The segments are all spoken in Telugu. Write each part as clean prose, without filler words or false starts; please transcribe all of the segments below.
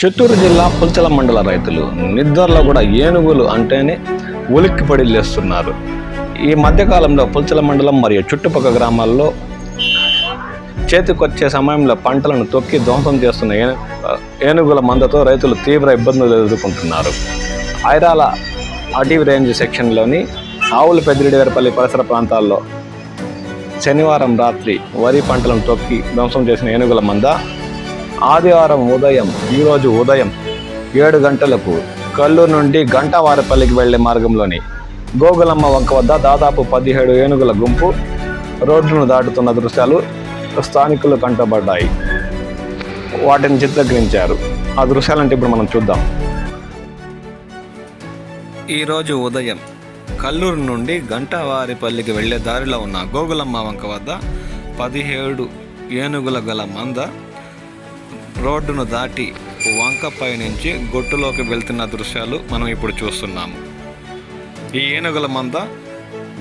చిత్తూరు జిల్లా పుల్చల మండల రైతులు నిద్రలో కూడా ఏనుగులు అంటేనే ఉలిక్కిపడి లేస్తున్నారు. ఈ మధ్యకాలంలో పుల్చల మండలం మరియు చుట్టుపక్కల గ్రామాల్లో చేతికొచ్చే సమయంలో పంటలను తొక్కి ధ్వంసం చేస్తున్న ఏనుగుల మందతో రైతులు తీవ్ర ఇబ్బందులు ఎదుర్కొంటున్నారు. ఐరాల అటవీ రేంజ్ సెక్షన్లోని ఆవుల పెద్దిరెడ్డివారిపల్లి పరిసర ప్రాంతాల్లో శనివారం రాత్రి వరి పంటలను తొక్కి ధ్వంసం చేసిన ఏనుగుల మంద ఆదివారం ఈరోజు ఉదయం 7 గంటలకు కల్లూరు నుండి గంటవారిపల్లికి వెళ్లే మార్గంలోని గోగులమ్మ వంక వద్ద దాదాపు 17 ఏనుగుల గుంపు రోడ్డును దాటుతున్న దృశ్యాలు స్థానికులు కంటపడ్డాయి. వాటిని చిత్రీకరించారు. ఆ దృశ్యాలంటే ఇప్పుడు మనం చూద్దాం. ఈరోజు ఉదయం కల్లూరు నుండి గంటవారిపల్లికి వెళ్లే దారిలో ఉన్న గోగులమ్మ వంక వద్ద 17 ఏనుగుల గల మంద రోడ్డును దాటి వంకపై నుంచి గొట్టులోకి వెళ్తున్న దృశ్యాలు మనం ఇప్పుడు చూస్తున్నాము. ఈ ఏనుగుల మంద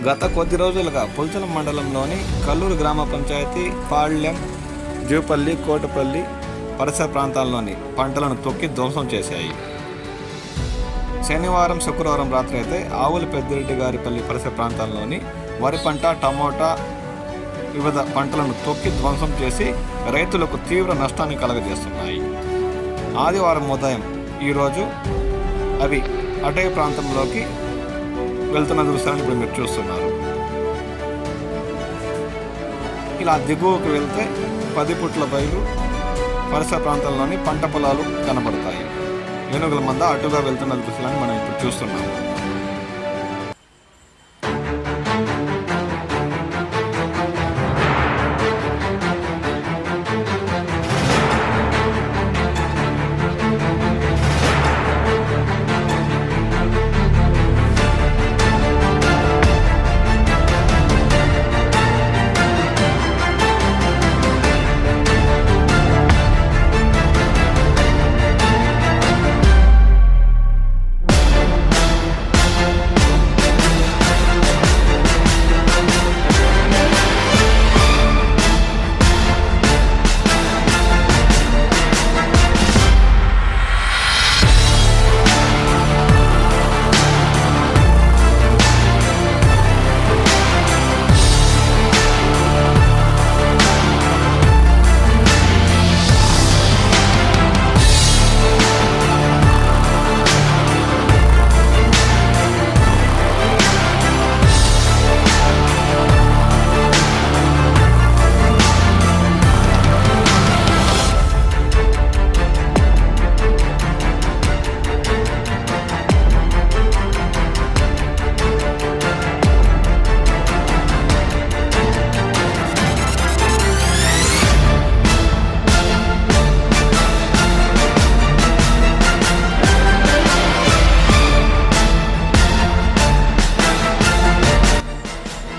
గత కొద్ది రోజులుగా పుల్చల మండలంలోని కల్లూరు గ్రామ పంచాయతీ పాళ్యం, జూపల్లి, కోటపల్లి పరిసర ప్రాంతాల్లోని పంటలను తొక్కి ధ్వంసం చేశాయి. శనివారం, శుక్రవారం రాత్రి అయితే ఆవుల పెద్దిరెడ్డివారిపల్లి పరిసర ప్రాంతాల్లోని వరి పంట, టమోటా వివిధ పంటలను తొక్కి ధ్వంసం చేసి రైతులకు తీవ్ర నష్టాన్ని కలుగజేస్తున్నాయి. ఆదివారం ఉదయం ఈరోజు అవి అటవీ ప్రాంతంలోకి వెళ్తున్న దృశ్యాన్ని ఇప్పుడు మీరు చూస్తున్నారు. ఇలా దిగువకు వెళ్తే 10 ఫుట్ల బయలు పరిసర ప్రాంతాల్లోని పంట పొలాలు కనబడతాయి. ఏనుగుల మంద అటుగా వెళ్తున్న దృశ్యాన్ని మనం ఇప్పుడు చూస్తున్నాము.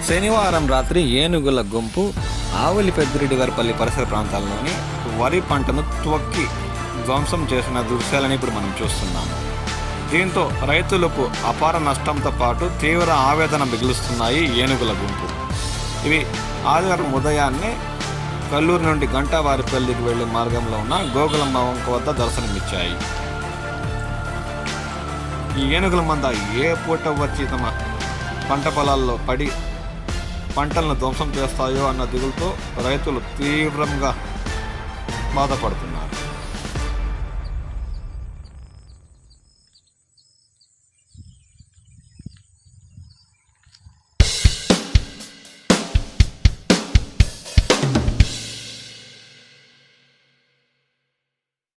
శనివారం రాత్రి ఏనుగుల గుంపు ఆవులి పెద్దిరెడ్డివారిపల్లి పరిసర ప్రాంతాల్లోని వరి పంటను తొక్కి ధ్వంసం చేసిన దృశ్యాలని ఇప్పుడు మనం చూస్తున్నాము. దీంతో రైతులకు అపార నష్టంతో పాటు తీవ్ర ఆవేదన మిగులుస్తున్నాయి ఏనుగుల గుంపు. ఇవి ఆదివారం ఉదయాన్నే కల్లూరు నుండి గంటవారిపల్లికి వెళ్లే మార్గంలో ఉన్న గోగులమ్మ వంక వద్ద దర్శనమిచ్చాయి. ఈ ఏనుగుల మంద ఏ పూట వచ్చి తమ పంట పొలాల్లో పడి పంటలను ధ్వంసం చేస్తాయో అన్న దిగులతో రైతులు తీవ్రంగా బాధపడుతున్నారు.